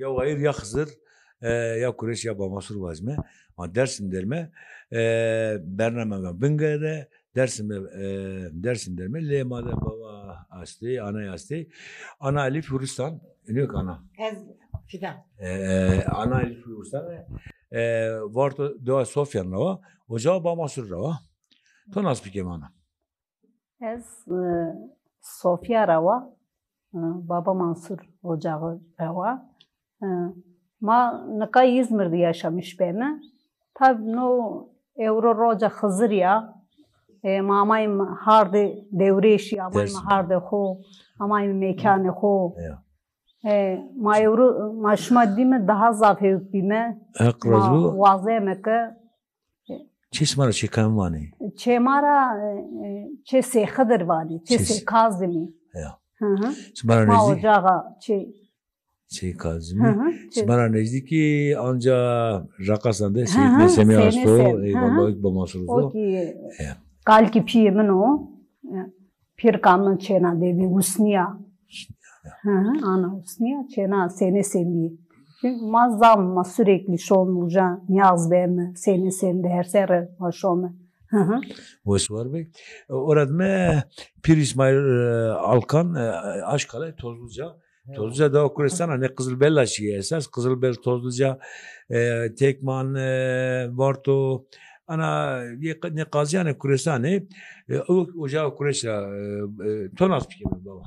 Ya hayır ya Hızır ya Kureş ya Bamasur vazme. Ama Dersim derme Bernama Bingere Dersim derme Lemada baba asti ana asti ana Elif Hüristan yok ana. Ez fidan. Ana Elif Hüristan varto doğa Sofyan rava ocağı Bamasur rava. To nasıl bir kemana? Ez Sofya rava Baba Mansur ocağı rava. Ma neka İzmir'de yaşamış beni. Tabi no Euro roca Hızır ya. Mamayım hardı devreşi, amayım hardı ho, amayım mekanı ho. Ma Euro maşma dime daha zafiyet dime. Ma vazemeke. Çesmara çekan vani. Çemara çese Hıdır vani, çese Kazimi. Ma ocağı Şey Kazimi. Smara nezdeki anca rakasanda Seyit Mesemi Asto, eyvallah Bamasur. O ki kalki piyemin o, pir kanın çena dedi Usniya. Ana Usniya çena seni seni. Mazam sürekli şonluca niyaz verme seni seni her sere başome. Var bey. Orada mı Pir İsmail Alkan Aşkale Tozluca. Tozluca da okursan ne Kızılbella şiye esas Kızılbel Tozluca Tekman Varto ana ne Kaziyane Kuresane ocağı Kureşa Tonas pikemi baba.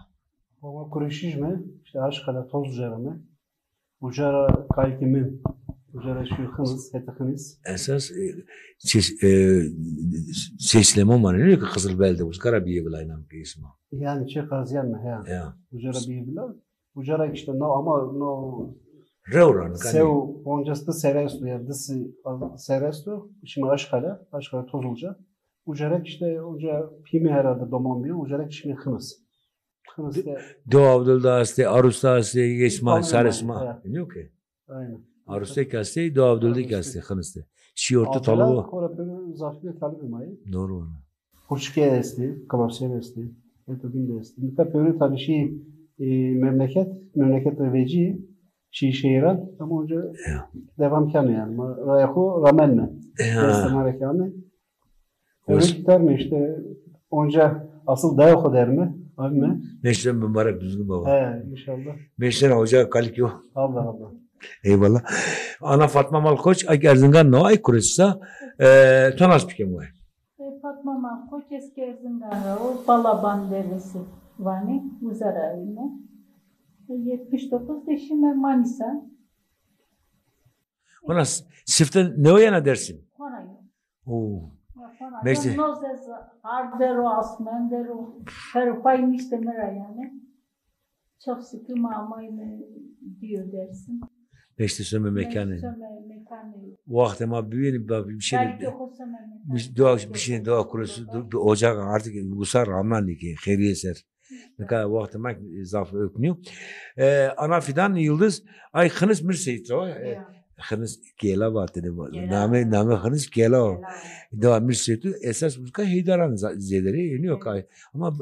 Baba Kureşijme işte Aşkale Tozluca mı? Ucara kaykimin ucara şu hınız hetakınız. Esas seçleme var ne ki Kızılbel'de bu Karabiye bilaynan ki ismi. Yani çe Kaziyan mı ya? Ucara bir bilal. Ucara işte no ama no Revran. Sev boncası serestu ya dısı serestu şimdi Aşkale Tozluca. Ucara işte uca pimi herhalde domon diyor. Ucara şimdi hınız. Hınız da. Doğu Abdül'da Arus'ta Yesma Saresma. Ne ki? Aynen. Arus'ta kasti Doğu Abdül'de kasti hınızda. Şiortu talıbı. Orada zafiyet talıbı mayı. Doğru onu. Hoşkiye esti, Kalavsiye esti, Etogin de esti. Nika pörü tabii şey memleket veci şehirler ama önce devam kanı yani. Rayako ramen mi? Destemare kanı. Öyle gider mi işte önce asıl dayako der mi? Abi mi? Meşren mübarek düzgün baba. İnşallah. Meşren hoca kalki o. Allah. Eyvallah. Ana Fatma Malkoç ay Erzincan no ay Kureşsa tonas pikem var. Fatma Malkoç eski Erzincan'da o Balaban deresi vani uzara evine. 79 eşime Manisa. Ona siften ne o yana dersin? Konayım. Oo. Meşte. Nozez ardero asmendero perpayım istemir yani. Çok sıkı mamayını diyor dersin. Meşte söme mekanı. Vakti ama bir şey bir şey doğa kurusu ocak artık gusar ramlan ki khiriye ser. Ne kadar vakti mak zaf öknüyor. Ana fidan yıldız ay hınız mirseyt o. Hınız kela vardı ne name hınız kela. Doğa mirseyt esas muska heydaran zeleri yeniyor kay. Ama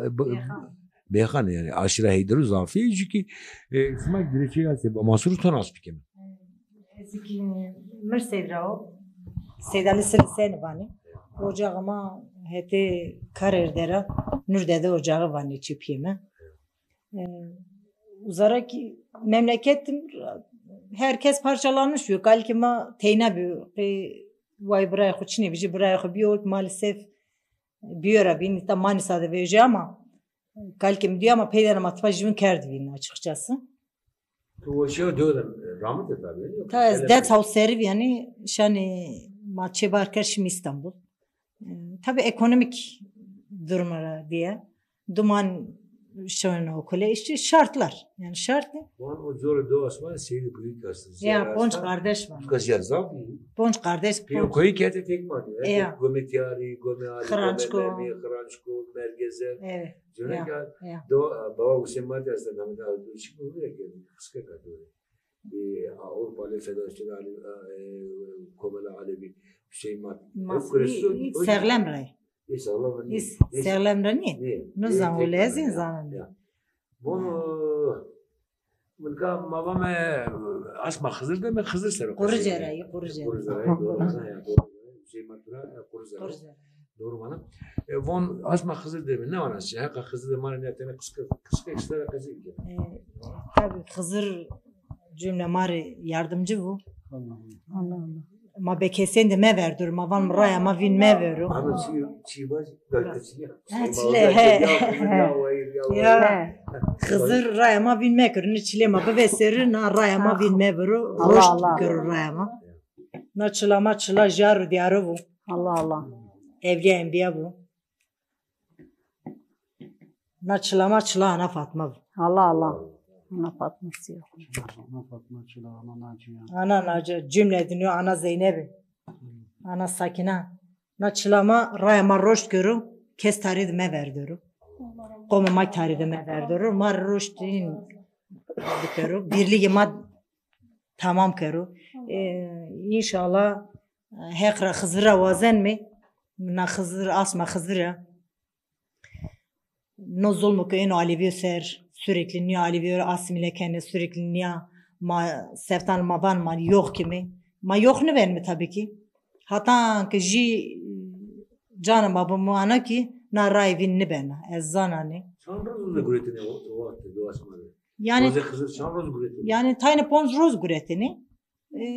Beyhan yani aşırı heydarı zafiye çünkü smak direci gelse Mansur Tonas pikem. Eziki Mersedrao Seydali Seni vani. Ocağıma heti karer dera Nurde'de ocağı vani çipiyeme. Uzarak memleketim herkes parçalanmış bir kalkima teyna bir vay buraya xuçini bici buraya bir maalesef bir ara bin tam Manisa'da vereceğim ama kalkim diyor ama peyderem atfajın kerdivini açıkçası. O şey diyorum rahmet et abi. Ta ez house serv yani şani maçı barker şimdi İstanbul. Tabii ekonomik durumlara diye duman şöyle okule işte şartlar yani şartlı. O zor doğasma seyri büyük aslında. Ya Ponç kardeş var. Kız yazam. Ponç kardeş. Piyo koyu kete tek var. Gometiyari, Kırançko, mergeze. Evet. Baba Hüseyin Madde aslında namı da düşük olur ya ki kıska kadar. Avrupa Federasyonu Komala Alevi Hüseyin Madde. Serlemre. Serlemre ne? Ne? Ne zaman öyle yazın zaman. Bunu Mılka babam asma Hızır deme Hızır ser. Kurucerayı. Şey matura Kuruzeray. Doğru bana. Von asma Hızır deme ne var aslında? Hakka Hızır deme ne tane kıska işte kazı gibi. Tabii Hızır cümle mari yardımcı bu. Allah. Ma bekesen de me verdur. Ma van raya ma vin me veru. Abi çiğbaş dörtesi. Ya Hızır raya ma vin me körünü çile ma beveserir na raya ma vin me veru. Roşt körür raya ma. Na çılama çıla jaru diyarı bu. Allah. Evliya enbiya bu. Na çılama çıla ana Fatma bu. Allah. Ana Fatma'sı yok. Ana Fatma Çıla, ana Naciye. Ana Naci cümle dinliyor ana Zeynep'i. Ana Sakine. Na çılama raya ma roşt körü. Kes tarihi me verdiru. Kome may tarihi me verdiru. Mar roştin körü. Birliği ma tamam körü. İnşallah hekra Hızır'a vazen mi? Na Hızır asma Hızır'a. No zulmü köyün Alevi ser. Sürekli niye Alevi asimile kendi sürekli niye sevtan ma van ma yok kimi. Ma yok ne ben mi tabii ki. Hatta ki canım babamı ana ki na rayvin ne ben. Ezzanani. Şanroz da güretini o vakti doğasmadı. Yani Hızır şanroz güretini. yani tane pons roz güretini.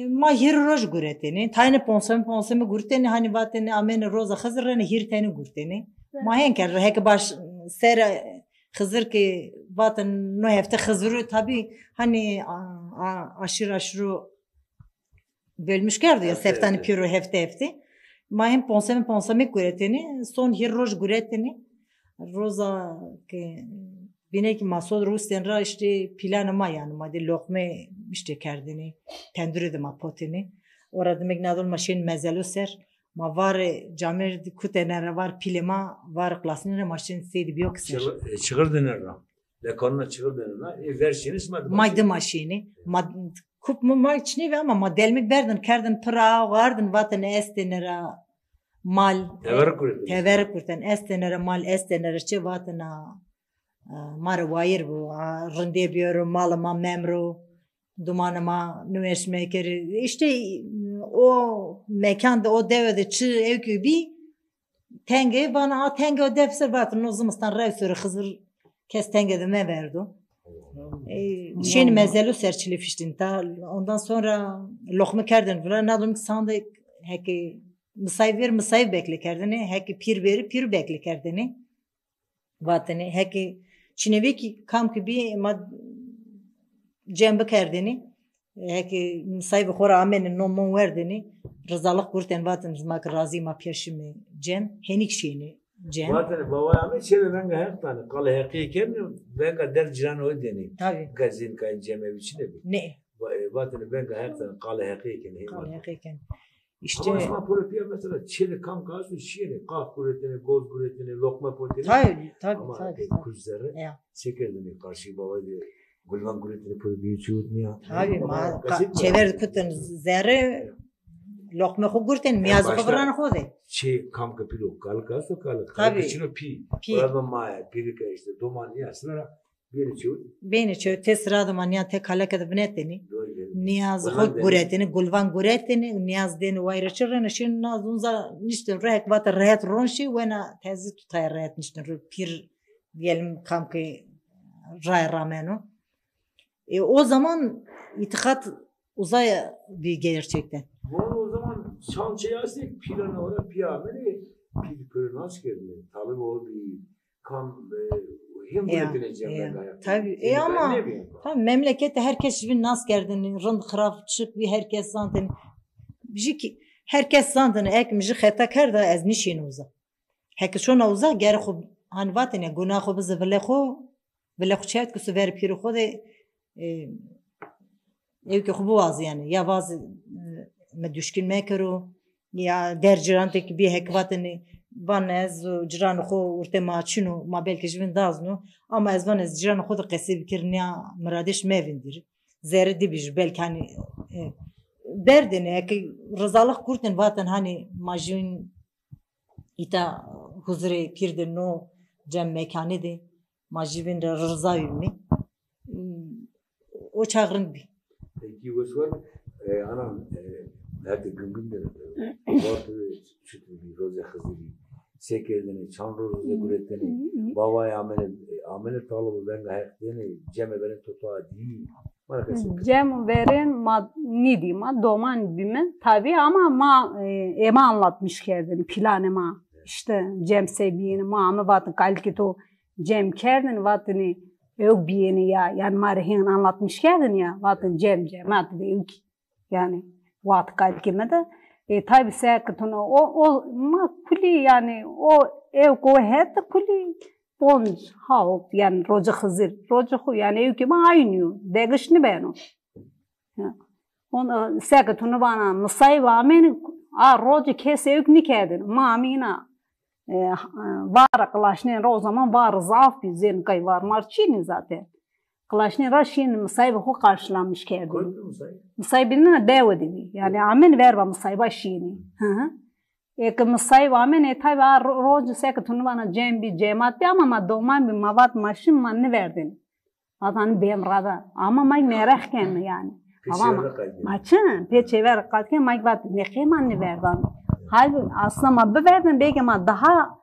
Ma hir roz güretini. Tane ponsami güretini hani vateni amen roza Hızır'ını hirteni güretini. Ma henker hek baş ser Hızır ki vaten no hefte Hızır'ı tabi hani aşırı bölmüş geldi ya seftani piro hefte. Ma hem ponsami güretini son hir roz güretini. Roza ki bine ki masod Rusya'nın işte planıma yani madde lokme işte kerdini tendürü de ma potini orada demek nadol maşin mezelu ser ma var camir kutenere var pilema var klasının maşin seydi biyok ser Çıkır denir ra. Lekanına çıkır denir ra. Versiyonu ismadı. maydı maşini kup mu ma içine ve ama ma delmek verdin kerdin pra vardın vatan estenere mal teverik kurten estenere mal estenere çe vatana Mare wayir bu rende biyorum malıma memru dumanıma nüveşmekeri işte o mekanda o devede çı evkü bir tenge bana tenge o defser batın o zamandan reisörü Hızır kes tenge de me verdi. Şeyin mezelu serçili fiştin ta ondan sonra lokma kerdin falan nadım sandı heki misayv bekle kerdini heki pir bekle kerdini vatani heki Çinevi ki kam ki bir cembe kerdini heki sahibi khora amen nomon verdini rızalık kurten vatın zmak razı ma piyashimi cem henik şeyini cem vatani baba amen çeve ben hep tane kal hakiken ben der ciran o deni tabi gazin kay ceme biçine ne vatani ben hep tane kal hakiken İşte ama politika mesela çeli kam kaçtı şiiri kah kuretini goz kuretini lokma potini tabi kuzları çekerdini karşı baba diye gulvan kuretini politika çutmuyor tabi ma çever kutun zerre lokma khugurten miyaz khubran khode kam kapilo kalkaso tabi çino pi orada ma pirika işte doman ya sıra beni çut tesra domanya tek halaka bneteni Niyaz khud guretini gulvan guretini niyaz den wayrachirna shin nazunza nishtin rehek vata rehet ronshi wena tezi tutay rehet nishtin pir diyelim kamki ray rameno o zaman itikat uzaya bir gerçekten. O zaman şançıyastik planı oraya piyameli pir kırnaş geldi. Tabii o bir kam tabii ama tabii memlekette herkes bir nas gerdini rınd xraf çık bir herkes zanteni ki herkes zanteni ek mji xeta kerda az nişin uza herkes şuna uza ger xub han vatene günah xub zevle xu çet ku sever pir xu de ev ki xubu vaz yani ya vaz me düşkün mekero ya dercirantek bir hek vatene van ez ciran xo urte ma çino ma belki jvin dazno ama ez van ez ciran xo da qesib kirniya muradiş mevindir zerre dibij belki hani derdine ki rızalık kurten vatan hani majun ita huzure pirde no cem mekanı de majivin rıza ülmi o çağırın bir. Peki bu var. Anam nerede gün der. Vardı çıtı bir roza kızı bir. Sekerden çan roza gureteni. Baba amele talıbı ben gayet deni ceme beni tutuğa değil. Cem verin ne diyeyim doman bimen tabii ama ema anlatmış kendini planıma işte Cem sevdiğini ama vatın kalkito Cem kendini vatını yok biyeni ya yani marihin anlatmış kendini ya vatın Cem adı yok yani vat kalkimede tabii sekatını o ma kuli yani o ev ko het kuli Bonz, halk yani roca Hızır, roca yani ülkeme aynı, değişni ben o. Onu sekatını bana mısay vamen, roca kese yük nikedin, mamina var klaşne o zaman var zaf bir zen kay var marçini zaten. Klaşne raşin mısay bu karşılanmış kedin. Mısay bilene devedi yani amen verva mısay başini. Ek mısay vamen tabi roca sekatını bana cem bir cemat bir ama doman bir mavat maşin manne verdin. Adan bemrada ama may merahken yani. Ama maçın peçever katken may vat ne manne verdin. Halbuki aslında mabbe verdin belki ama daha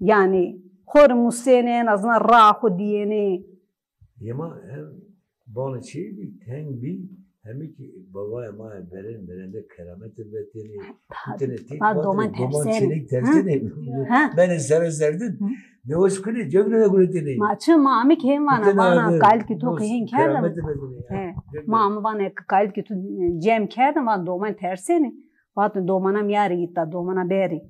yani hor musene en azından rahu diyeni. Yama bana şey bir ten bir hem ki babaya maya berende keramet ürettiğini interneti doman tersine ben eserdim ne hoş kule cömle ürettiğini maçı mami kim bana kalki to kihin kerdim mami bana kalki to cem kerdim bana doman tersine vatın domana miyari gitti domana beri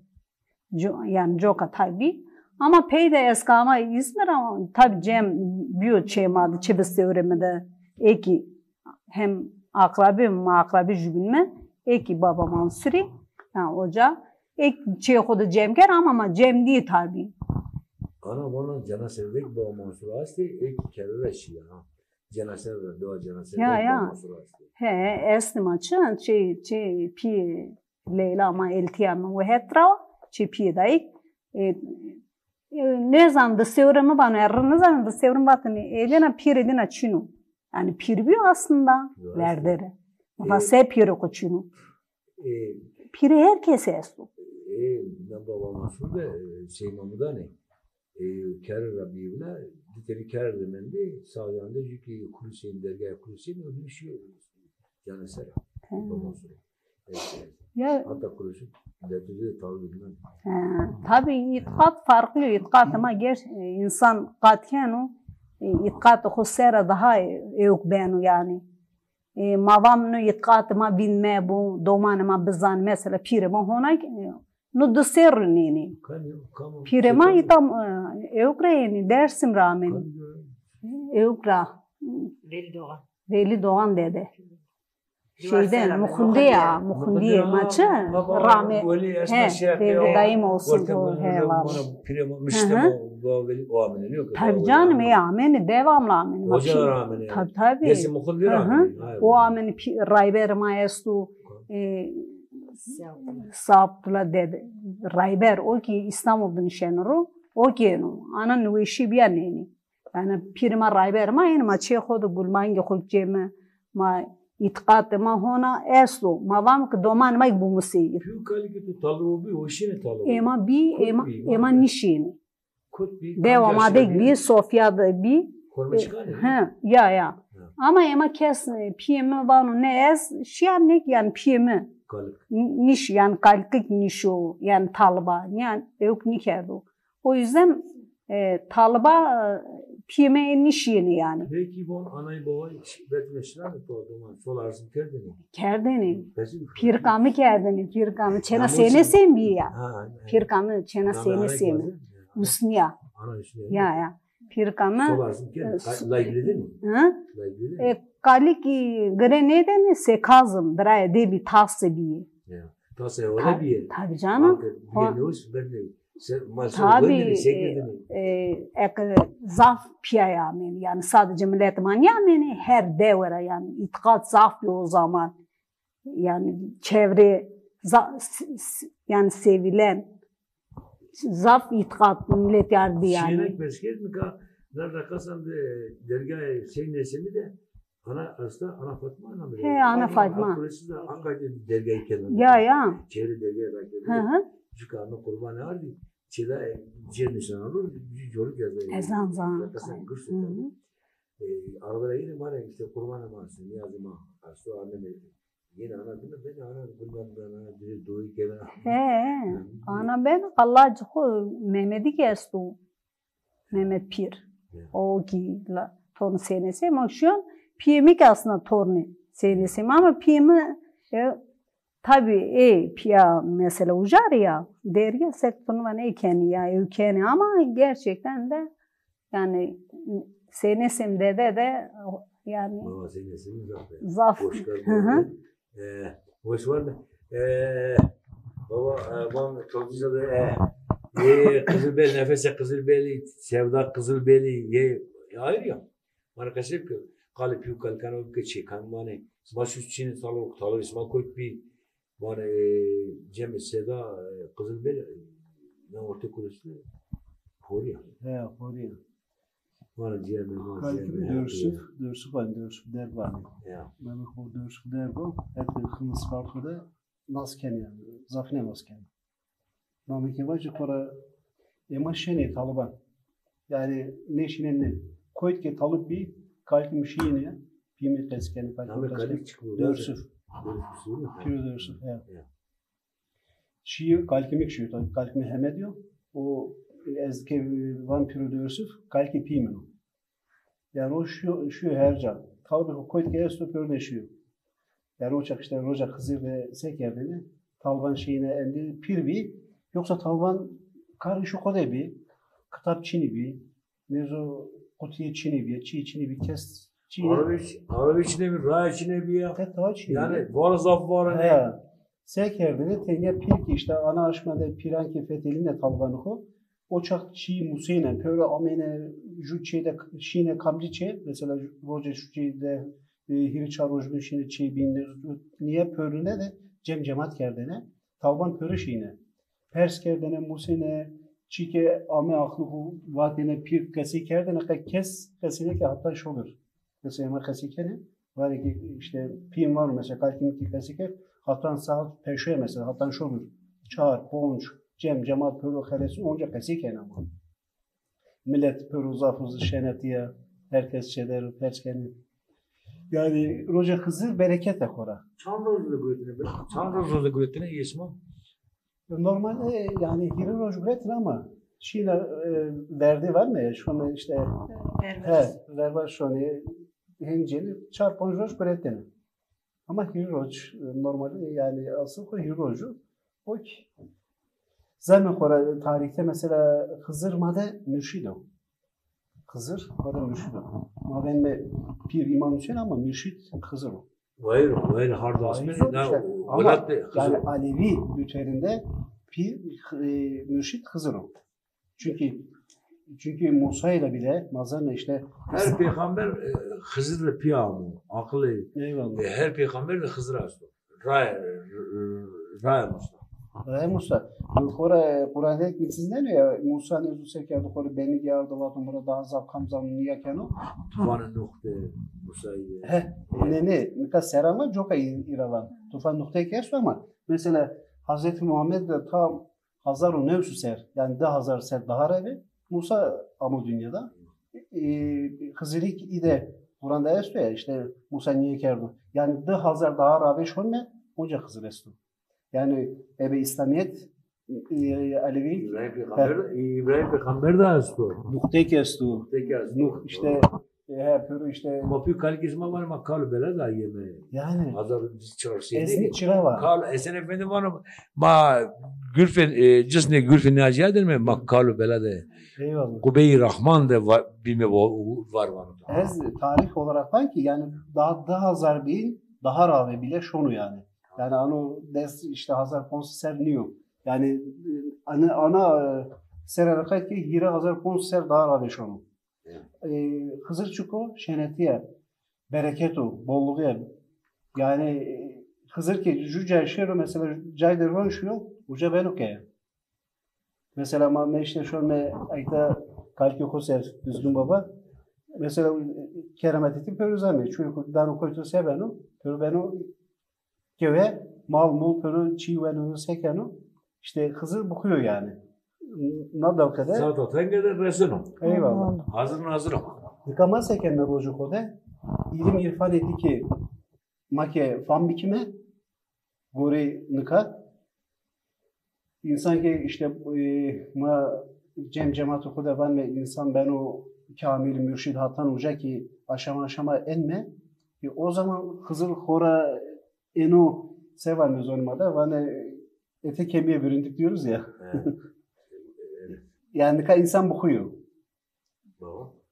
yani joka tabi ama peyde eskama İzmir ama tabi cem büyük çeymadı çibisi öğrenmede eki hem akrabi jübilme eki baba Mansuri yani oca ek çehoda cemger ama cem değil tabi. Ana bana cana sevdik baba Mansur asti ek kerre şia. Cana sevdik doğa cana sevdik baba Mansur asti. He esni maçın pi Leyla ama eltiyamı ve hetra pi dayık ne zaman da sevrimi bana ne zaman da sevrim batını elena piredin açını. Yani pir aslında verdere. Ama se piri koçunu. Piri herkese esu. Ne baba Mansur da şey mamuda ne? Kâr Rabbiyevla diteni kâr demendi. Sağlayanda çünkü Hüseyin dergâh Hüseyin o bir şey yani sera. Baba Mansur. Hatta kuruşu detaylı tabi bilmem. Tabii itkat farklı itkat ama insan katken o itkat husera daha yok benu yani. Mavamnu itkat ma bilme bu doman ma bizan mesela pirema hona no deser nini. Pirema itam evkra yani dersim rağmen. Evkra. Veli Doğan dedi. Şeyden muhundiye maçı rağmen daim olsun bu heval. Tabii canım ameni devamlı ameni. Hoca ameni. Tabii. Nesi muhundiye ameni. O ameni Rayber maestu sapla dedi. Rayber o ki İstanbul'da nişanlı o ki ana nüveşi bir aneni. Yani pirma Rayber ma yani maçı kodu gulmangi kulceme ma İtkat ma hona eslo mavam ki doman may bu museyir. Şu kalki tu talu bi oşine talu. Ema nişini. Devam adek bi Sofya'da bi. Ya. Ama ema kes piyeme vanu ne es şiyanek yani piyeme. Niş yani kalkık nişo yani talba yani yok nikerdo. O yüzden talba piyeme nişini yani. Peki bu anayı babayı betmeşler mi doğduğuma solarsın kerdeni? Kerdeni. Pirkamı kerdeni. Pirkamı çena sene sembi ya. Pirkamı çena sene sembi. Usniya. Ya. Pirkamı. Solarsın kerdeni. Laygılı mi? Kali ki gre neden sekazım. Draya debi tası bir. Tası öyle bir. Tabii canım. Tabii zaf piyaya yani sadece millet yani her devre yani itikat zaf bir o zaman yani çevre yani sevilen zaf itikat millet yardı yani. Şiirek mesket mi ka nerede kasan dergâh şey nesimi de Ana aslında Ana Fatma ana mı? He, Ana Fatma. Burası da Ankara'da dergâh kenarında. Ya. Çevre dergâh rakibinde. Hı. Çünkü ana kurbanı vardı. Çile cer nişan olur. Yolu yazıyor. Ezan zan. Sen kırsın. Arabada yine bana işte kurban namazı niyazıma. Aslında anneme yine ana değil mi? Ben ana kurbandan ana bir doğu gelen. He. Ana ben Allah cıkı Mehmet'i gestu. Mehmet Pir. O ki torun senesi ama şu an piyemik aslında torunu senesi ama piyemi tabii piya mesela ucar ya derya sektörü var ekeni ya ülkeni ama gerçekten de yani senesimde de yani Baba senesim zaf. Hoş var mı? Baba bana çok güzel Kızılbeli nefese Kızılbeli sevda Kızılbeli hayır ya bana kasıp ki kalıp yük kalkan o geçi kan bana baş üstçinin talı isma koyup bir bana Cem Seda Kızılbeli ne orta kuruşlu Koruya. He, Koruya. Bana ciğer Dörsüf var, dörsüf der var. Ben o dörsüf der bu. Hep hımız farklı nasken yani. Zafine nasken. Namık Yavaş'ı kora emaşene Taliban. Yani neşine ne? Koyut ki talıp bir kalkim şeyine pimi teskeni kalkim teskeni. Dörsüf. Piri dörsüf. Şii kalkimik şiyo. Kalkimi hem ediyor. O ezke van piri dörsüf kalki pimin o. Yani o şu her can. Talıp koyut ki esto pörneşiyor. Yani o çak işte roca kızı ve sekerdiğini Taliban şeyine endi pir bir yoksa Taliban karışık o da bir kitap Çin'i bir nezo kutuya Çin'i bir Çin'i bir kes Çin'i Arabi Çin'i bir Ray Çin'i bir ya yani var zaf var he sekerdiğini tenge pir ki işte ana aşmada piranki feteline Taliban'ı o çak Çi Museyne pöre amene juçede Çin'e kamliçe mesela roca şuçede hiriçar rojmu Çin'e Çi bin niye pörüne de cemaat kerdene Taliban pörü şeyine Pers kerdene Museyne Çike ame aklı bu vadine pir kesi kerdene kesine ki hatta şu olur. Mesela ama kesikene var ki işte pim var mesela kalkin ki kesike hatta saat peşe mesela hatta şu olur. Çağır, ponç, cemaat pörü xeresi onca kesikene ama. Millet pörü zafızı şenetiye herkes şeyler Pers kerdene. Yani Roca Hızır bereket ekora. Çanrozlu güretine yesma. Normalde yani hiri roj güretin ama şeyler verdi var mı? Şu an işte ver şu an henceli çarpon roj güretin. Ama hiri roj normalde yani asıl hiri roju o ki zaten kora tarihte mesela Hızır made mürşido. Hızır made mürşido. Ma ben pir İmam Hüseyin ama mürşid Hızır o. Hayır harda asmen yani Alevi lüterinde pir mürşid Hızır o. Çünkü Musa ile bile mazarla işte her peygamber Hızır'la piyamı akıllı. Eyvallah. Her peygamber de Hızır astı. Raya Musa. Raya Musa. Kur'an'da siz ne diyor? Musa ne zusekerdi kore beni yardı vatumura daha zaf kamzam niye kenu? Tufan nokta Musa'yı. Ne serama çok iyi iravan. Tufan noktaya kersu ama mesela Hazreti Muhammed de tam hazaru nevsu ser yani da hazar ser daha revi Musa ama dünyada Hızır'ı ide Kur'an'da estu ya işte Musa niye kerdi? Yani da hazar daha ravi şonne onca Hızır estu. Yani İslamiyet Alevi İbrahim Peygamber de astı. Noktaya kestu. Nuh işte pürü işte Mapi kalkizma var ama kal bela da yeme. Yani hazır çarşıya. Ezni çıra var. Kal Esen Efendi var ma Gülfen cisne Gülfen Naciye der mi? Ma kal bela da. Eyvallah. Kubey Rahman da bilme var. Ez tarih olarak var ki yani daha hazar bin daha ravi bile şunu yani. Yani onu des işte hazar konser niyo. Yani ana serarakat ki hire hazar konser daha ravi şunu. Hızır çuko şenetiye bereketu bolluğu yani Hızır ki juca şero mesela caydır ronşuyor uca beluke. Mesela ma işte şu an ayda kalki koser düzgün baba mesela kerameti pörüzemi. Çünkü danu koytu sebenu. Pörübenu göve mal mul pörü çiğvenu sekenu. İşte Hızır bakıyor yani. Nadav kadar. Zaten kadar resunu. Eyvallah. Hazırım. Nikama sekenme roju kode. İlim irfan etti ki make fan bikime gori nika. İnsan ki işte ma cemaat-ı kudaban ve insan ben o kamil mürşid hatan uca ki aşama enme. O zaman Hızır hora eno sevanız olmadı. Vane ete kemiğe büründük diyoruz ya. Yani nika insan bakıyor.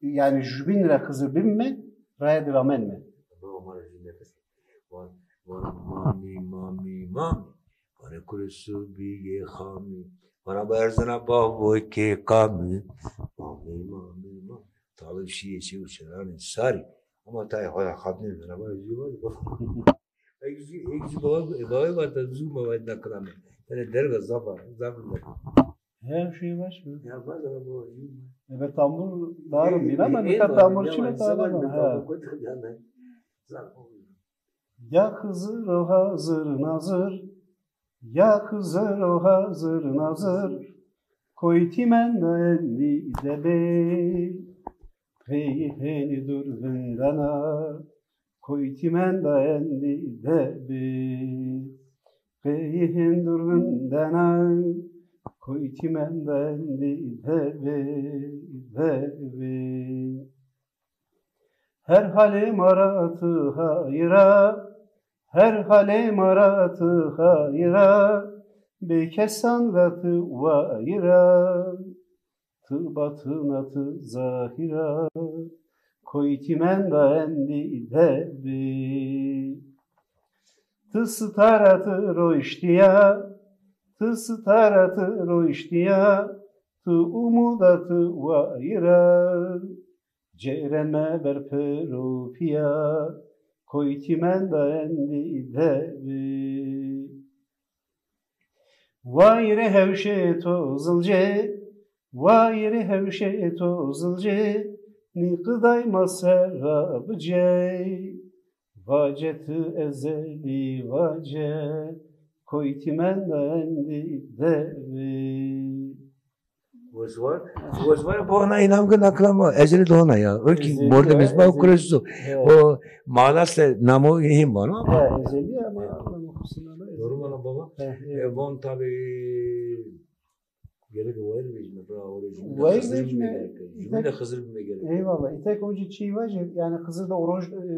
Yani 100.000 lira Hızır binme, raya devam etme. Mami. Bana kurusu bir khami. Bana barzana babu ke kami. Mami. Tabii şey uçuran sari. Ama tay hala khadne bana var jiwa. Ek baba var da zuma var da kram. Yani derga zafer. Her şey var mı? Ya var da bu. Evet tambur darım değil ama ne kadar tambur çile tarafı. Ya Hızır o hazır nazır. Ya Hızır o hazır nazır. Koytimen da elli de bey. Peyheni dur vendana. Koytimen da elli de bey. Peyhen dur vendana. Koytimen da elli de bey. Her halim aratı hayra. Her halim aratı hayra, bekesan vatı vayra, tı batınatı zahira, koytimen da endi debi. Tı staratı roiştiya, tı umudatı vayra, cereme ber perupiya, koytimen da endi debi. Vayre hevşe tozılce, ni kıday maserabıce, vacetı ezeli vace, koytimen da endi debi. Var bana inam ki naklama ezeli doğuna ya. Öyle morda biz bak kurusu. O malasla namu him bana. Ezeli ama Doğru bana baba. Bon tabi gerek var mı işte bravo. Cümle Hızır bilme gerek. Eyvallah. İtek önce çiğvacı yani Hızır'da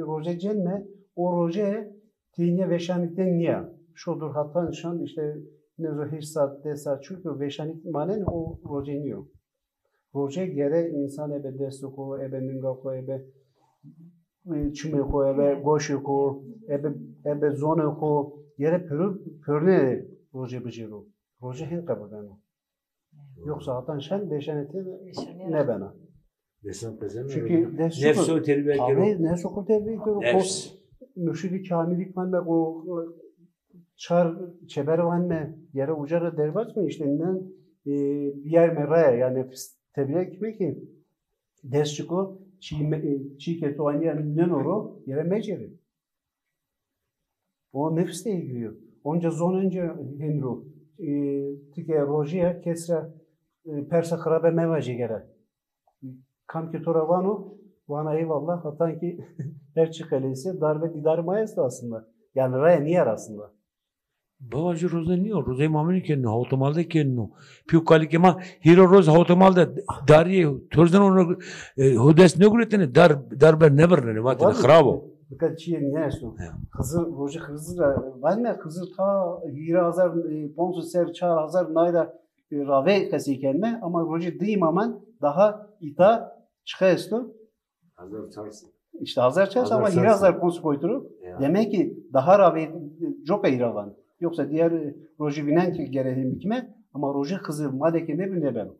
roje cenme o roje tine veşanikten niye? Şudur hatta nişan işte ne hiç saat desat çünkü veşanik manen o rojeniyor. Roje gere insan ebe destoko ebe ningako ebe çümeko ebe goşeko ebe zoneko yere pörne roje bıcıro. Roje hin kabulden. Yoksa hatan şen beşaneti ne bana. Çünkü nefsu terbiye ediyor. Abi nefsu terbiye ediyor. Nefs. Mürşidi kamilik var mı o çar çeber var mı yere ucara derbat mı işte bir yer meraya yani terbiye kime ki desçiko çiğ keto aynı ne noro yere meceri. O nefsle ilgiliyor. Onca zon önce henru tike rojiya kesra persa kharabe mevaji gere. Kam ki toravano vana eyvallah hatan ki her çıkalesi darbe didar mayası aslında. Yani raya niye aslında? Babacı roza niye? Roza mamuni kenno, otomalde kenno. Piu kali kema hero roz otomalde dariye torzdan onu hudes ne guretene darbe never ne vatine khrabo. Birkaç şey niye yaşlı? Hızır roji Hızır var mı? Hızır ta 20,000 ponsu ser çar hazar nayda rave kasi kelme ama roji dimaman daha ita çıkayıstı. Hazır çarsın. İşte hazır çarşı ama 20,000 ponsu koyturu. Demek ki daha rave çok eyravan. Yoksa diğer roji binen ki gereğim kime ama roji Hızır madeki ne bileyim ben.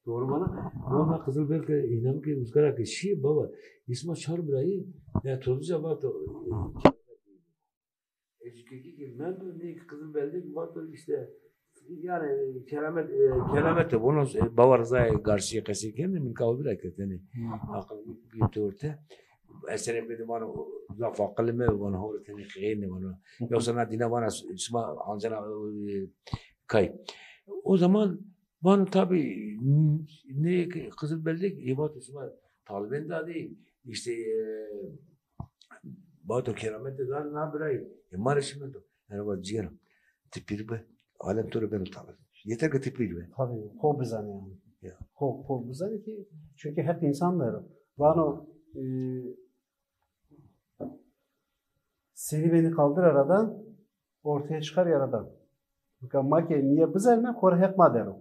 Doğru bana. Ama Kızıl belki inan ki uzkara ki şey baba İsmail çar burayı ya tozca var da Ejkeki ki ben de ne Kızıl belki var da işte yani keramet de bunu bavarza karşıya kasıken min kavbi raketeni akıl bir torte esere benim bana zaf akılme bana horteni khayne bana yoksa nadine bana isma anjana kay o zaman bana tabi ne kızıl bellek ibat isma talben dadi işte Bato keramet de dar na biray marşımda yani var ciğerim tipir be alem turu ben utanır yeter ki tipir be Tabii, o bizden yani. Ya. O bizden ki çünkü hep insanlar. Bana seni beni kaldır aradan ortaya çıkar yaradan. Ama ki niye bize mi kore hep madero.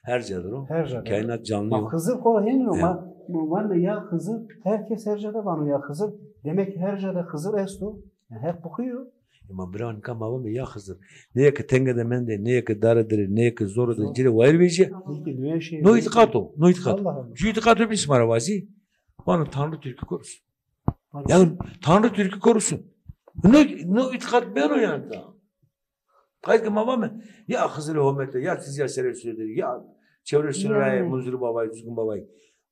her cadır o Her cadır. kainat canlı yok Kızıl kore henüz ama normalde ya kızıl herkes her cada bana ya kızıl demek ki her cada kızıl esto yani hep bakıyor. ama biran kama var mı ya hazır neye ki tengede mende neye ki darıdır neye ki zorudur cire var bir no itikato şu itikato bir ismara vazi bana Tanrı Türk'ü korusun yani Tanrı Türk'ü korusun no itikat ben o yani Kayıt ki mı? Ya Hızır Hümmete, ya siz ya Serevsü'dür, ya Çevre Sürra'ya, Munzur Baba'yı, Düzgün Baba'yı.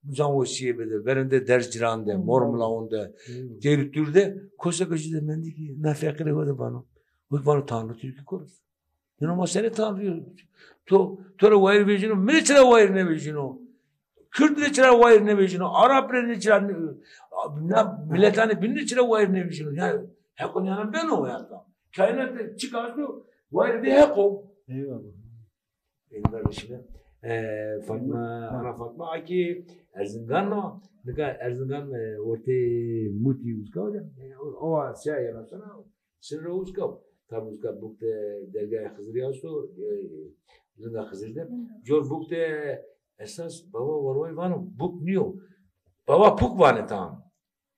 Can o şiyebedir, verinde ders cirande, mormula onda, gelüttürde, koşa koşu da ben de ki, ne fakire o da bana. O bana Tanrı Türk'ü korur. Yani ama seni Tanrı Tora vayır vecino, miliçere vayır ne vecino, Kürt miliçere vayır ne vecino, Arap miliçere, milletane bin miliçere vayır ne vecino. Yani, hep onun yanına ben o yani. Kainatta çıkartıyor. Vay be hako. Eyvallah. Benim kardeşim Fatma, Fatma aki Erzincan'la, ne kadar Erzincan orta muti uzkavda. O şey yani sana sınırı uzkav. Tabi uzkav bukte dergâh Hızır yazdı. Zında Hızır'da. Jor bukte esas baba varvay vanı buk niyo. Baba puk vanı tam.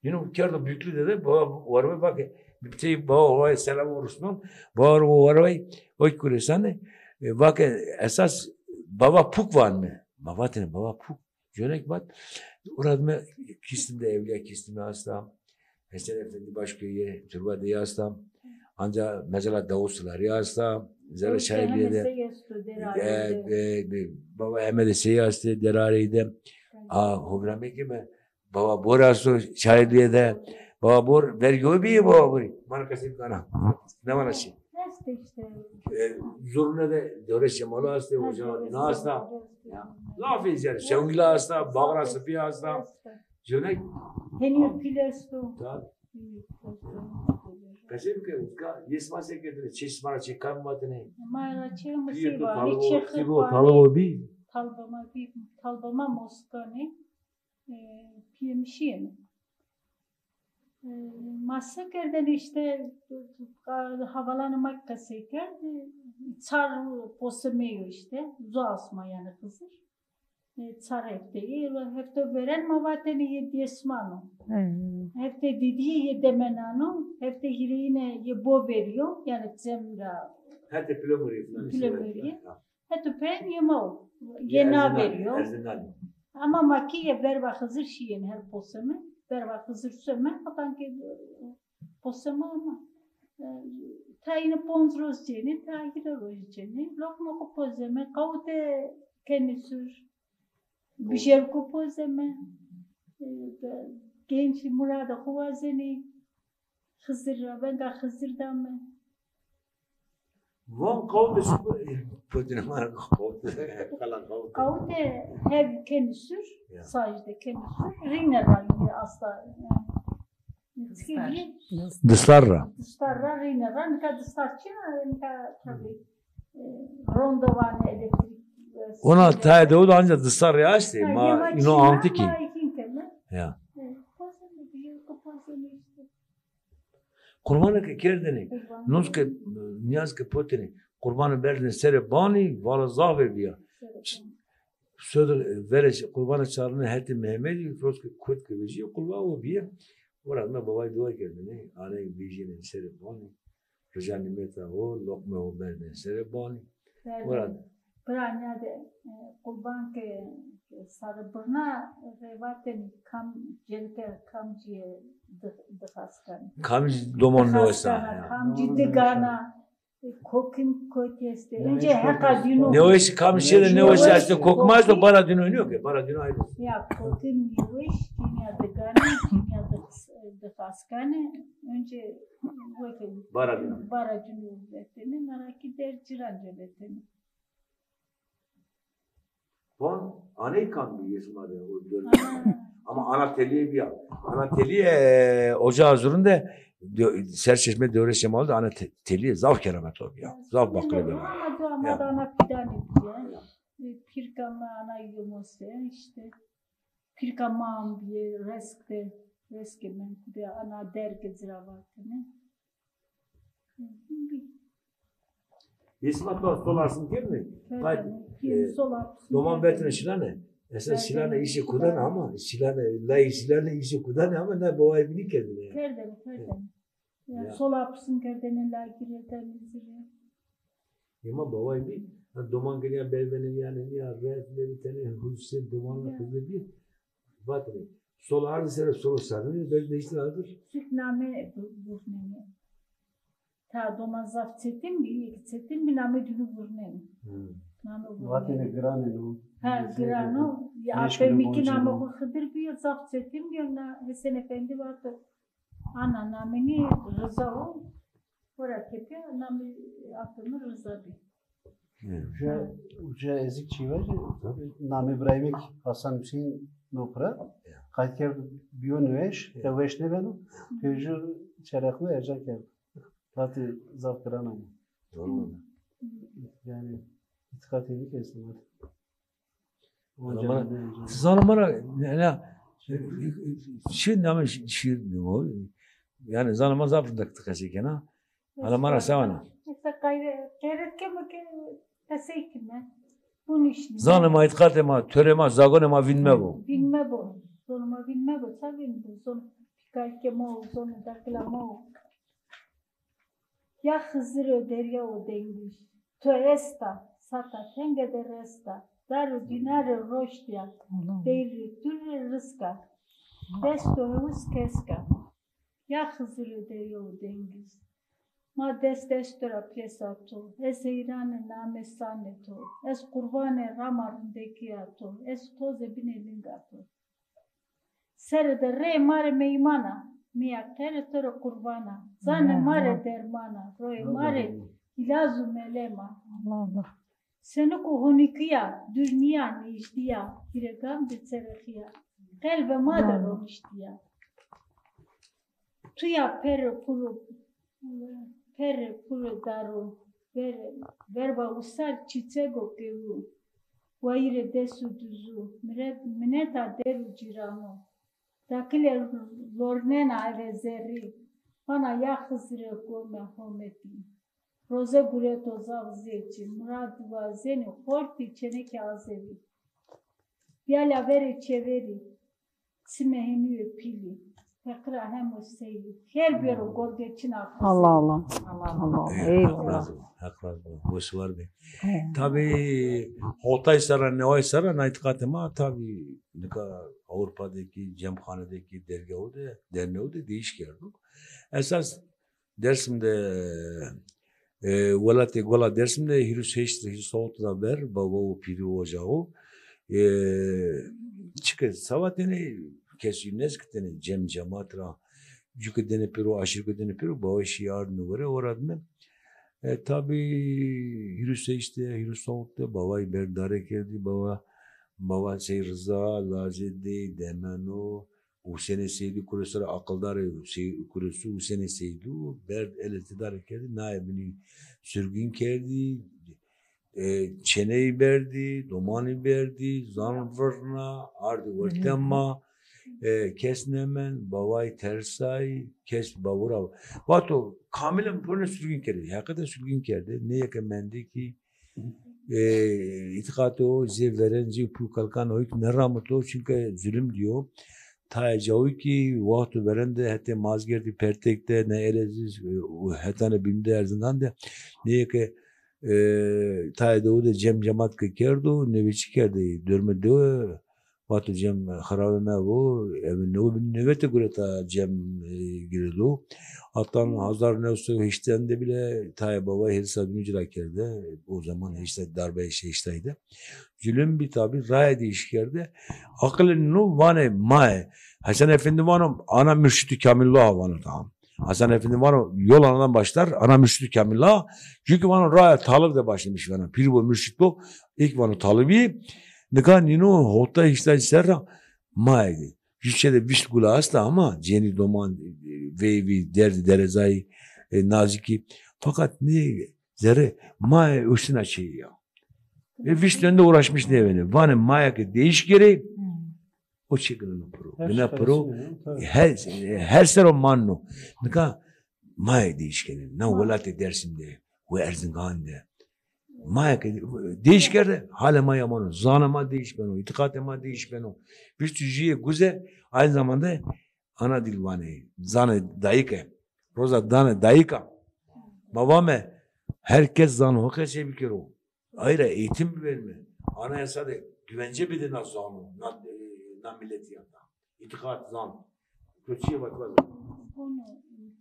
Yine kârda büyüklü dedi. Baba varvay bak. Bir şey baba varvay selam olursun. Baba varvay oy kuresane. Bak esas baba puk var mı? Baba puk. Jönek bat. Orada kistimde evliya kistimi hasta. Hesen Efendi Başköy'e türbede yazdım. Ancak mesela Davuslar yazdım. Zara Şahibiye'de. Baba Ahmet'e seyastı Derare'de. Hobrame gibi. Baba Borası Şahibiye'de. Baba Bor vergi bir baba Bor. Bana kasıp kana. Ne var şey? Zoruna da Döreşe Malı hasta, Hoca Dina hasta. Lafiz yani. Şevngila hasta, Bağra Sıfiye hasta. Jönek. Henüz pilesto. कैसे भी उसका ये समझ से कहते हैं चीज मारा चीज काम बात नहीं Mara çe ये musiba तो ni çe थालो भी talbama moskani piyemişiyim. Masa kerden işte havalanmak kasayken çar posemeyo işte zoasma yani kızır. Çar hefteyi hefte veren mavateni yediyesmano. Hefte dediği yedemenano hefte yine yebo veriyor yani zemra. hatta plomori Hefte pen yemo yena veriyor. Ama makiye verba hazır şeyin her poseme. Verba hazır söme atan ki poseme ama ta yine ponzros ceni ta yine ceni lokma ko poseme kaute kenisur bir şey ko poseme genç Murada Huvazeni Hızır ben de Hızır'dan mı? Van kavde şu podine var kavde hev kenisur sadece kenisur rinner var yine asla Dışlarra rinner var ne dışlarçı ne tabii rondovane elektrik ona tayda o da ancak dışlar ya işte ma ino antiki ya kurbanı kerdeni nuske niyazke poteni kurbanı berdin sere bani vala zaver diye söder vereş kurbanı çağrını heti Mehmedi roske kut kıvıcı kurban o bir orada babay dua kerdeni ana vijinin sere bani rıcan nimeta o lokma o berdin sere bani orada Pranya de kurban ke sarıbırna revaten kam jelke kamciye dıhaskan. Kamci domon nosa. Kamci dıgana Kokim koteste. Önce heka dino. Ne o iş kamışıyla ne o iş işte kokmaz da bara dino oynuyor ki. Bara dino ayrı. Ya kokim ne o iş? Dünyada gani, dünyada kaskane. Önce Bara dino. bara dino beteni, naraki der ciranca beteni. Puan anayı kan bir yesim var ya. Ama Anateliye ocağı huzurunda Serçeşme Dövreşem oldu. Anateliye zav keramet oldu ya. Zav bakılı böyle. Ama da ana fidan ediyor. Pirkama ana yumurta işte. Pirkama ambiye reske men de ana derge ziravatını. İsmat Bey solarsın değil mi? Doman betine şilane. Esas şilane işi kudan ama şilane işi kudan ama ne bu ay bini kendine. Kerdem. Solapsın kerdene la gireten izire. Ama bu ay bir doman gelen belvenin yani ya refleri tane hüsse domanla kızı bir batırı. Solar sere solarsan belki işte alır. Sütname burnene. Ta doman zaftetim bir name dülü burnene. Vatene grane no. Ha grano. Ya afemiki name o Hıdır bir zaftetim yona Hesen Efendi vardı. Ana nameni Rıza o. Ora tepe name afemi Rıza bir. Uca ezik çiver. Name İbrahimik Hasan Hüseyin nopra. Kayker biyo növeş. Teveş ne beno. Peugeot çerekli ercan ker. Tati zaf grana mı? Doğru. Yani dikkat edin kesin var. Zanımara yani şimdi ama şiir o yani zanıma zaftında tıkasıken ha. Alamara savana. Mesela gayret ki tasayıkme. Bunu işte. Zanıma itkatema, törema, zagonema vinme bu. Vinme bu. Sonuma vinme bu. Tabii bu. Son kalkema o, son daklama o. Ya Hızır derya o dengiş. To esta, sata, tenge de resta. Daru dinare roștia, deiri turre râsca, desto eus kesca. Ya Hızır derya o dengiş. Ma destora piesa to, es irane name sane to, es kurvane ramarındeki to, es toze bine linga to. Sere de re mare meimana, mia tere toro kurvana, zane mare dermana, roe mare ilazu melema. Seni kuhunikiya, dünya niştiya, kiregam de cerehiya, kalbe madar olmuştiya. Tuya pere puru daru, verba usar çiçego kevu, vaire desu duzu, mineta deru cirano, takile lornena eve zerri, bana ya Hızır'e koyma hometi. Roze gureto zavzeci, Murat vazeni, horti çeneke azevi. Biala vere çeveri, simehini pili. Tekrar hem o seyi. Her bir o gorgeçin akısı. Allah. Eyvallah. Hoş var be. Tabii Altay Sara, Nevay Sara, naytıkatıma tabii Avrupa'daki, Cemhane'deki derneği değiş geldi. Esas Dersim'de Velat'e gola Dersim'de Hirus Heşti, Hirus Oğut'la ver, baba o piri ocağı. Çıkı savatene kesiyor nezkitene cem cemaatra jükü dene piru aşırı dene piru baba şiar nuvare oradme tabii Hirus Heşti Hirus Oğut'ta baba berdare geldi baba Rıza Lazede Demeno Hüseyin Seydi kurusları akıldar kurusu Hüseyin Seydi berd el iktidar geldi naibini sürgün geldi çeneyi verdi, domanı verdi, zanvırna, ardı vırtema, kesnemen, bavay tersay, kes bavura. Vato, kamilen pırne sürgün kerdi. Hakikaten sürgün kerdi. Ne yekemendi ki, itikatı o, verenci, pu kalkan o, ne rahmet o, çünkü zulüm diyor. Ta cavi ki, vakti verende, hatta mazgerdi pertekte, ne eleziz, hatta ne bimde erzından da, ne yeke, Tayda o da cem cemaat kerdo, neviçi kerdi, dörmede Batı cem harabe me bu evin ne nöbete göre ta cem girdi. Hatta 1908'de bile Tayyip Baba Helsa Mücra kerdi. O zaman işte darbe işteydi. Zulüm bir tabi raya değişkerdi. Akılın nu vane mae. Hasan Efendi vana ana mürşidi kamillah vana tamam. Hasan Efendi vana yol anadan başlar ana mürşidi kamillah. Çünkü vana raya talip de başlamış vana. Pir bu mürşid bu. İlk vana talibi. Nekan nino hotta işte serra maaydi. Yüzçede vişt gula hasta ama ceni doman veyvi derdi derezayı naziki. Fakat ne zerre maay üstüne şey ya. Ve viştlerinde uğraşmış ne evine. Vanı maaya ki değiş gereği o şekilde pro. Ne pro? Her sero manno. Nekan maaya değiş gereği. Ne velate dersinde ve Erzincan'da. Maya değişkerde halema yamanı, zanama değişmeno, itikatema değişmeno. Bir tüjiye güzel aynı zamanda ana dil vane, zane dayıka, roza dane dayıka. Babame herkes zan hokese bir kere o. Ayrı eğitim verme. Anayasada güvence bir de na zanu, na milleti yapta. İtikat zan. Kötüye bakmaz. Onu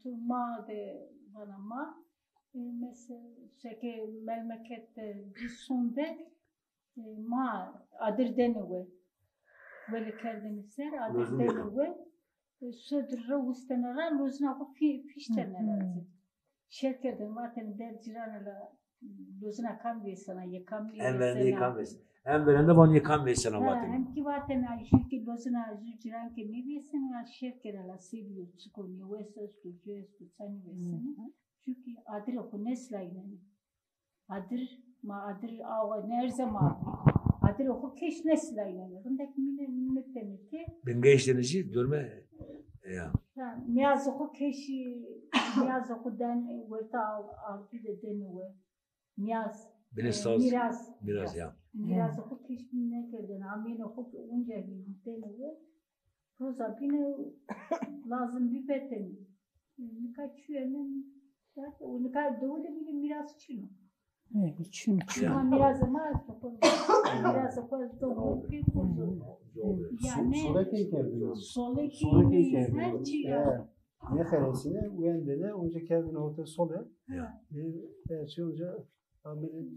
tutma de bana ma. Mesela şeke memlekette bir sonde ma adır denewe böyle kendini ser adır denewe södürre ustanara lozna ko fiştenere şirketin vaten derciranla lozna kam ve sana yakam ve hem verende bana yakam ve sana vaten hem ki vaten ay şirket lozna züciran ke ne ve sana şirketala seviyor çıkıyor ve söz tutuyor tutsani ve sana. Çünkü adır oku neslayla. Adır ağa nerede ma? Adır oku keş neslayla. Bundaki ne demek ki? Ben gençlerinci durma ya. Miyaz oku keşi, miyaz oku den verta altı de denue. Miyaz. Miraz ya. Miraz oku keş ne kedin? Amin oku unca denue. Roza bine lazım bir beten. Birkaç yerin onu kadar doğru bir miras çino. Evet, çünkü. Ama miras ama miras o doğru bir kuzu. Yani soleki her şey ya. Ne keresine uyanda da önce kendini orta sola. Her şey önce ameli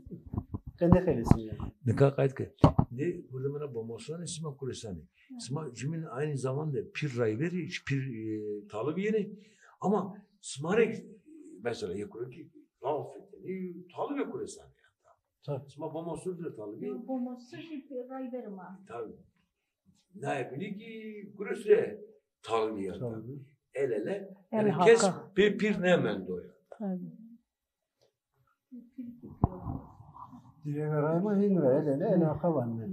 kendi keresine. Ne kadar ki ne burada bana bomosuna isma kuresani. İsma jimin aynı zamanda pir rayveri pir talıbi yeri ama smarek mesela yakıyor ki rafetini talıbe kuresan ya. Tabii. Sma bomosur da talıbi. Bomosur bir rayveri ma. Tabii. Ne yapıyor ki kuresre talıbi ya. El ele. Herkes pir ne hemen doya. Tabii. Diye garayma hinra el ele el akavanne.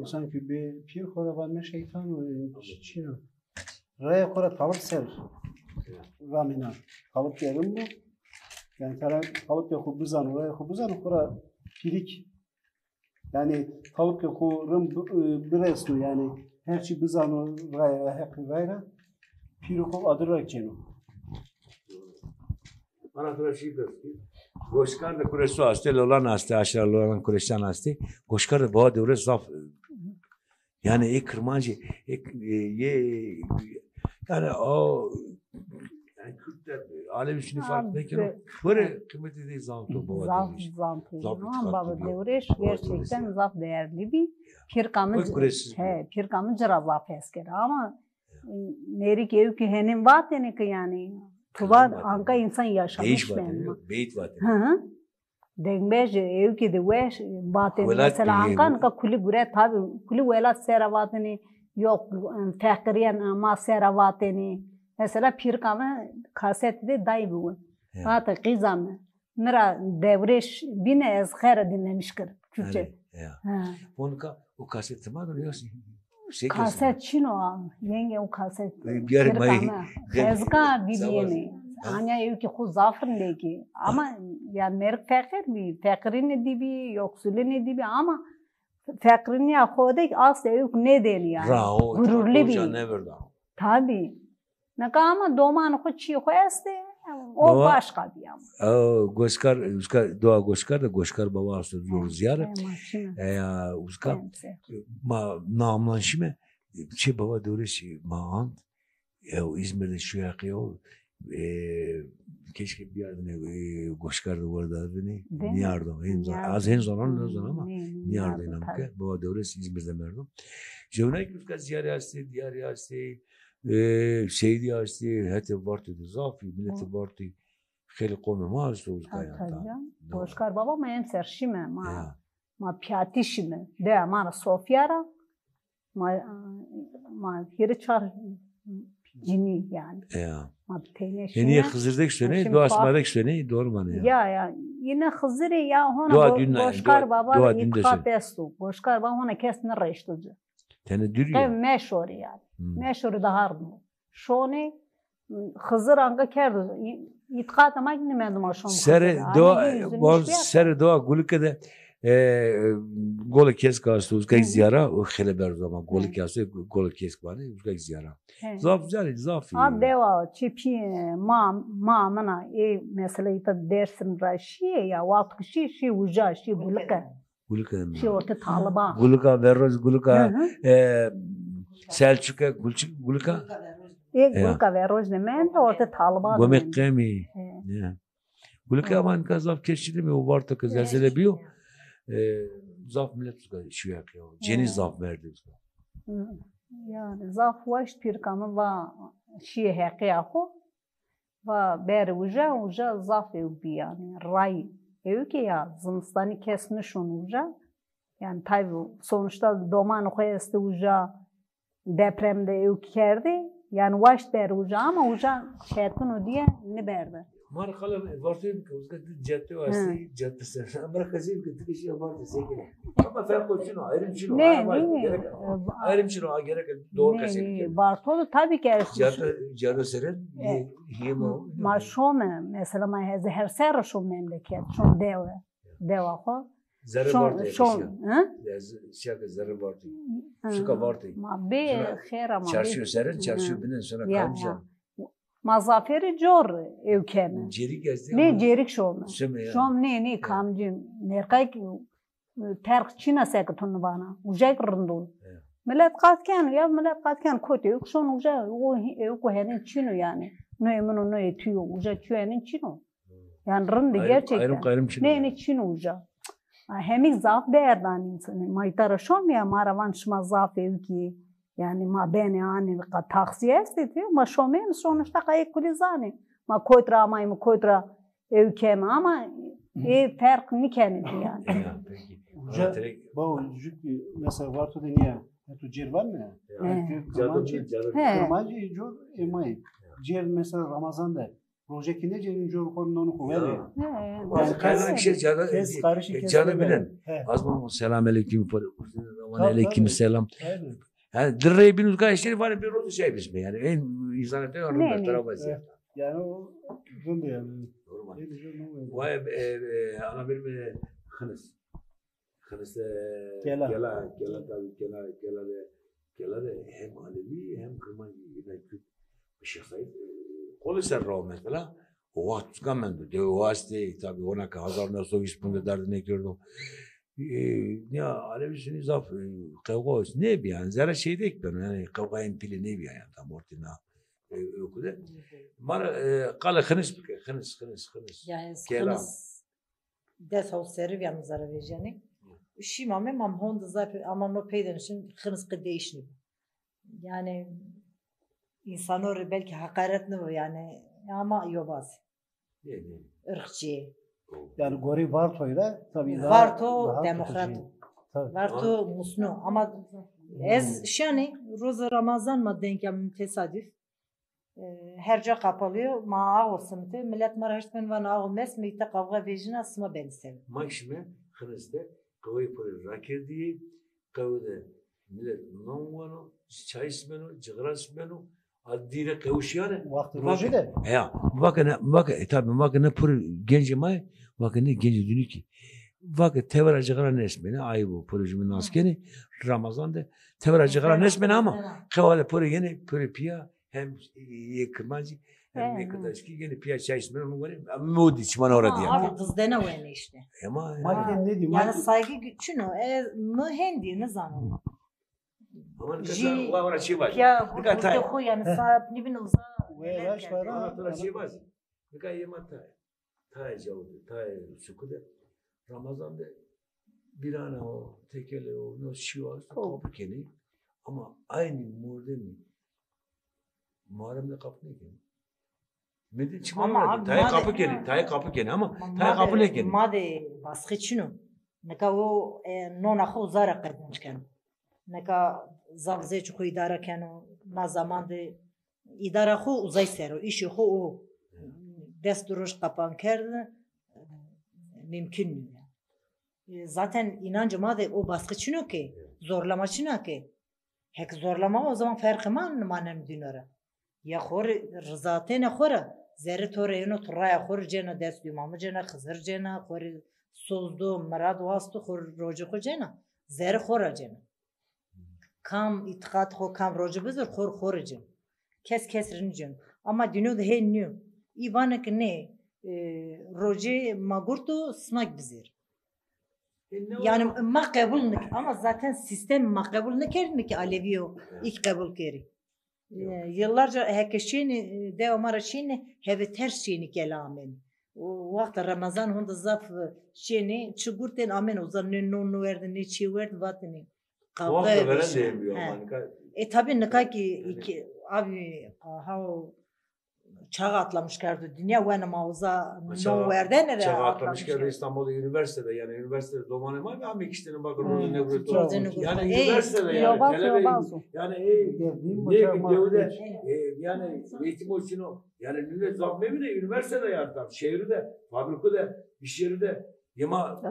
Sanki bir pir koravanne şeytan çino. Raya kora talıp ser. Ramina. Kalıp yerim bu. Yani kalıp yok buzan, oraya buzan, kura pirik. Yani kalıp yok biresnu yani her şey buzan oraya hep gayra. Pirik adırak cenu. Bana da şey diyor. Goşkar da kuresu hastayla olan hasta, aşağıda olan kureşan hastay. Goşkar da boğa devre zaf. Yani kırmancı, yani o yani Kürtler Alevi şimdi fark ne ki böyle kıymeti değil zanto baba Zaf baba devreş gerçekten zaf değerli bir pirkamı cıra zaf esker ama neri ki ki henin vateni ki yani tuvar anka insan yaşamış benim. Beyt vateni. Dengbej ev ki de weş vateni mesela ankan ka kuli gure tabi kuli velat sera vateni yok fakiriyen ama sera vateni mesela pirkamı kasette daybu. Hatta qizam nara devreş bine ez khara dinlemiş kır Kürtçe. Onka o kasette mi alıyorsun? Kaset çino yenge o kaset. Bir mai. Ezga biliyeni. Anya ev ki khu zafır leki ama ya mer fakir mi fakirin dibi yoksulun dibi ama fakirin ya khodek as ev ne değil yani. Gururlu bir. Tabi. Nakama doman ko chi ko este o başka bir ama. Goşkar, doğa Goşkar da Goşkar baba hasta diyor ziyare. Uzka ma namlan şime şey baba diyor şey maan İzmir'de şu yakıyor keşke bir yerde Goşkar'da orada ne niyardım az henüz olan ama niyardım inanmıyorum baba diyor İzmir'de merdim Jevnek uzka ziyare hastı diyar hastı şeydi hastı hete vardı zafi milleti vardı خیلی قوم ما است روز کایم. Goşkar baba ma hem serşime ma piyatişime de ma Sofya'ra ma hiri çar cini yani. Ma teneşime. Yani Hızır'daki söyle, Doğu Asma'daki söyle, doğru mu yani? Ya yine Hızır'ı ya ona Goşkar baba itikad estu. Goşkar baba ona kesme reştucu. Tene dürüyor. Tabii meşhuri yani. Meşhuri da harbu. Şoni Hızır anga kerdi. İtikad ama gidemedim aşağıma. Seri doğa gülükede golü kes kastı uzkay ziyara o xele ber zaman golü kastı golü kes bana uzkay ziyara. Zaf zari zaf. Ab deva çipi mana mesela ita dersin raşi ya vakti şi uca şi gülüke. Gülüke. Şi orta Taliban. Gülüka verroz gülüka Selçuk'a gülüka. Gülüka verroz demen de orta Taliban. Gomek kemi. Gülüka aman kazaf keşili mi o var da kazazele biyo. Zaf millet şu yakıyor. Ceni zaf verdi. Yani zaf vaş pirkamı va şi hakiyahu va ber uca zaf ev bi yani ray ev ki ya zımstani kesmiş onu uca yani tabi sonuçta doman koyeste uca depremde ev kerdi yani vaş ber uca ama uca şeytun diye ne berdi. Mar khala vartayım ki uzka cadde varsa cadde sen amra kazim ki tıkışı yapardı sevgili. Ama fark o şunu ayrım şunu ayrım şunu gerek doğru kazim. Bartolu tabii ki cadde seren yemo. Ma şome mesela ma her ser şu memleket şu deva ko. Zarı vardı. Şaka zarı vardı. Şuka vardı. Ma be khera ma. Çarşı seren çarşı binen sonra kamca. Mazaferi jor evkeme. Cerik gezdi. Ne cerik şom. Şom ne kamcım. Nerkay terk Çin'e sekatun bana. Ujay kırındun. Millet katken kote yok şon ujay o yok henin Çin'o yani. Ne emunu ne etiyor ujay Çin'in Çin'o. Yani rındı gerçekten. Ne Çin'o ujay. Hemik zaf değerden insanı. Maytara şom ya maravan şma zaf evki. Yani ma beni ani taksiye istedi ma şomen sonuçta kayık kulizani ma koytra ama koytra evkeme ama terk nikeni yani. Uca bu jüki mesela varto deniya tu cirvan mı? Kırmancı jor emay. Cer mesela Ramazan'da proje ne cerin jor konunu kuvveti. Bazı kaynak şey canı bilen. Azmın selamünaleyküm ve aleyküm selam. Yani dirreyi bin uzka eşleri var bir rozu şey bismi yani en insanı diyor onlar tarafı ya. Yani o bunu yani. Normal. Vay ana benim Hınıs gela de hem Alevi hem Kırmancı yine şahsayı kolu serra mesela o vakit kamen de o hastayı tabii ona hazırlar soğuk bunun derdine gördüm. Ya Alevisini zaf kavga ne bir yani zara şey değil ben yani kavgayın pili ne bir yani tam ortuna okudu. Mar kala hınıs yani hınıs ders o servi yani zara vereceğini. Şima memam honda zaten ama no peyden için hınıs kı değişni. Yani insanlar belki hakaret ne var yani ama yobaz. Irkçı. Yani Gori Varto'yla tabii Varto demokrat. Varto musnu ama ez şani roza Ramazan mı denk gelmem tesadüf. Herca kapalıyor. Ma olsun te millet marhaştmen ve na olmaz mı ite kavga vejina asma ben sev. Makşime Hınız'da kavayı pırı rakir diye kavada millet nonvano çay ismenu cıgara ismenu adire kavuşuyor. Vakti de. Ya bakın tabii bakın pır genci may bakın ne genci dünü ki. Bakın teveracıklara nesmeni ayı bu projemin askeni Ramazan'da teveracıklara nesmeni ama kavada pırı yine pırı piya hem Kırmancı Hem ne kadar ki yine piyasa içmeden onu var. Mudi çman orada diye. Abi kızdene o yani işte. Ama Madem ne diyeyim? Yani saygı güçünü mühendi ne zanın. ama ne kadar var şey var. Ya Ne kadar bu yani sahip ne bin uza. Yaş var ha. Ona şey var. Ne kadar yemek tay cevabı tay sukuda. Ramazan'da bir ana o tekele o no şiva kapı keni ama aynı murde mi? Muharrem'de kapı ne keni? Medin çıkma var. Tay kapı keni ama tay kapı ne keni? Made baskı çinu. Neka o nona xo zara qedinçken. Neka zavze çuku idara kenu na zamanda idara xo uzay sero işi xo o dest duruş kapan kerdi mümkün. Zaten inancı madde o baskı çinu ki zorlama çinu ki. Hek zorlama o zaman farkı manem dünara. Ya xor rızatene xora zerre tore yeno turaya xor cena dest dumamı cena xızır cena xor sozdu marad vastu xor roju xo cena zerre xora cena. Kam itiqat xo kam roju bizir xor xor cena. Kes rincin. Ama dünü de henniyor. İvanek ne roje magurtu smak bizir. Yani ma kabul ne ama zaten sistem ma kabul ne kerdi ki Aleviyo ilk kabul keri. Yıllarca herkesin devamara şeyini heve ters şeyini kelamen. O vakit Ramazan hunda zaf şeyini çugurten amen o zaman ne verdi ne çi verdi vatni. Kavga veren diyemiyor. Tabii ne ki abi ha çağ atlamışlardı. Dünya ve mağaza no verden nereye çağ atlamışlardı İstanbul'da üniversitede yani üniversitede domanı var ama ikisinin bakın ne yani üniversitede yani yani eğitim için o yani millet zammemi de üniversitede yardım şehirde fabrikada iş yerinde yema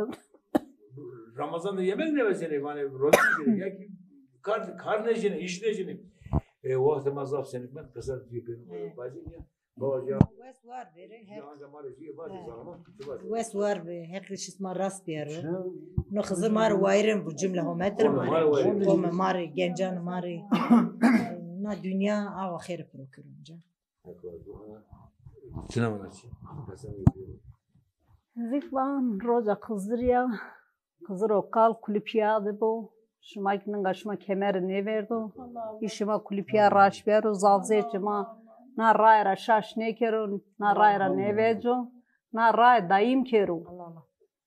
Ramazan'da yemek ne mesela yani rozun ya ki karnecini işlecini o vakti mazaf senin ben kısar yapıyorum bazı ya West var biri. West var be. Hekliş isma rast bir. No kızı mar wayrim bu cümle hometr mari. Kom mari gencan mari. Na dünya av ahir prokurunca. Sinema nasıl? Zikvan roza kızır ya. Kızır okal kulüpiyadı bu. Şumakinin kaşıma kemer ne verdi? İşime kulüpiya raş veru zavzecima. Na rayra şaş ne keru, na rayra ne vejo, na ray daim keru.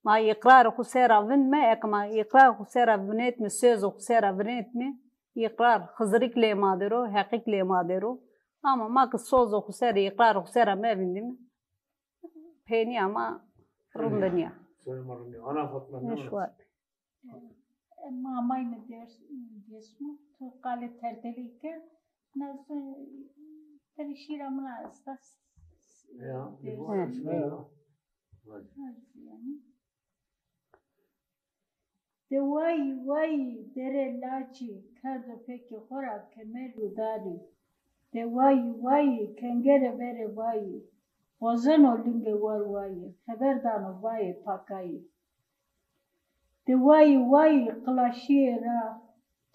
Ma ikrar kusera vinme, ekma ikrar kusera vinet mi, söz kusera vinet mi, ikrar hızrik le madero, hakik le madero. Ama ma ki söz kusera, ikrar kusera me vindim. Peni ama rundanya. Ana Fatma ne var? Mamay mı diyorsun? Kale terteliyken nasıl Telişira mı astas? Ya. De vay dere laçi kardo peki hora kemer udari. De vay kengere bere vay. Ozan olunge var vay. Haberdan vay pakay. De vay klaşira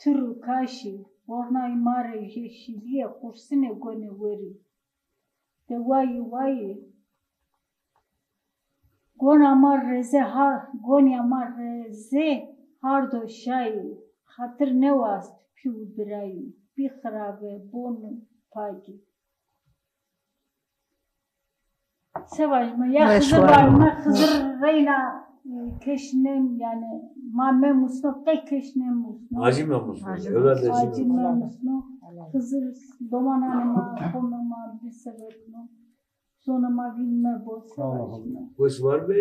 turu kaşi. Orna imare jeşiliye kursine gone veri. De vay. Gona marreze ha, gonya marreze hardo şay. Hatır ne vast piu biray. Bir kharabe bon pagi. Sevajma ya kızır var mı? Kızır reyna keşnem yani mamme musno kay keşnem musno. Acime musno. Acime musno. Kızır domananıma konuma bir sebepno. Sonuma bilme bolsa başına. Kuş var be.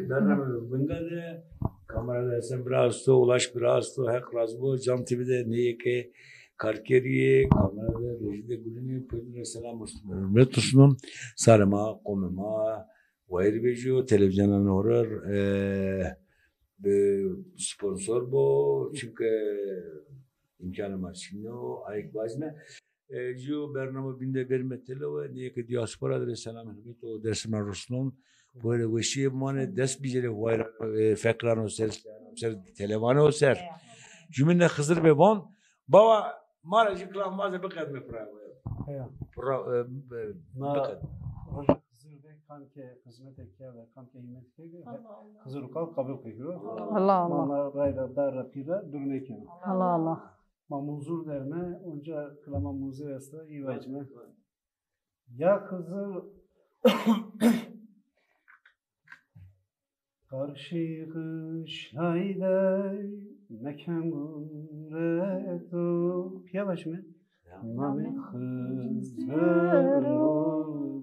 Ben bingade kamerada sen biraz da ulaş biraz da hak razbo cam TV'de niye ki karkeriye kamerada rejide gülünü pöydüne selam olsun. Metusnum sarma komema vayr bejo televizyondan horar sponsor bu çünkü imkanı var şimdi o ayık vazme جو برنامه بینده برمتله و نیک دیاسپورا در سلام هنوز تو درس من رسولم باید وشی مانه دست بیجره وای فکران و سر تلوان و سر جمعه خزر ببان بابا مارا جکلام مازه بقدر میپرای Ya. Bakın. Roja Hızır'da kanke hizmet ekiyor ve kanke hizmet ekiyor. Hızır kal kabul kıyıyor. Allah Allah. Manlar rayda darra pira durma ekiyor. Allah Allah. Mamuzur derme onca klama muzur esta iyi vacime. Ya Hızır karşı kışlayda mekan guretu yavaş mı? Nami Hızır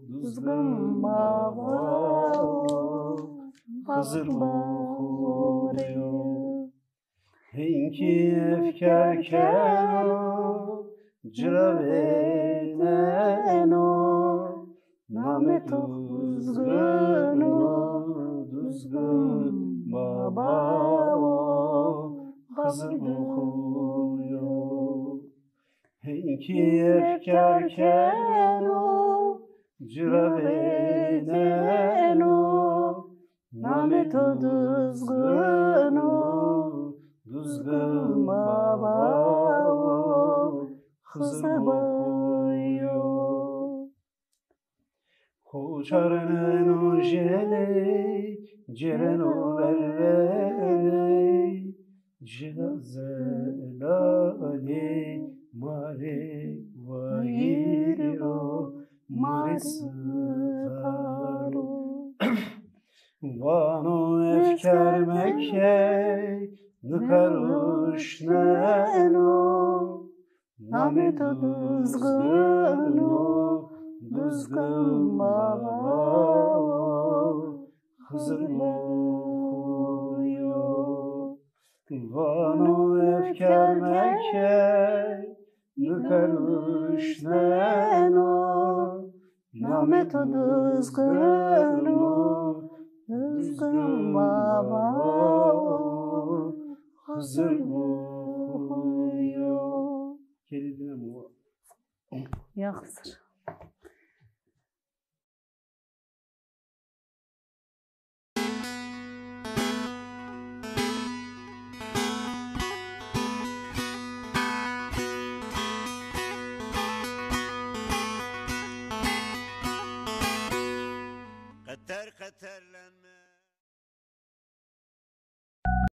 düzgün baba Hızır buğuruyor Hinki efkar kero Ciravenen o Nami düzgün baba Hızır buğuruyor Hinki efkar kero Ciravenen o Namet o düzgün baba Hızır boyu Koçarenen o jeley Ceren o vervey Cilazelali Mare vayiro Mare sıtaro Vano efkar Mekke Nıkaruşneno Namet o düzgün baba Hızır boyu Vano efkar Mekke Nıkaruşneno Namet o düzgün baba Hızır boyu Kelidine mu? Ya Hızır. Kater katerlenme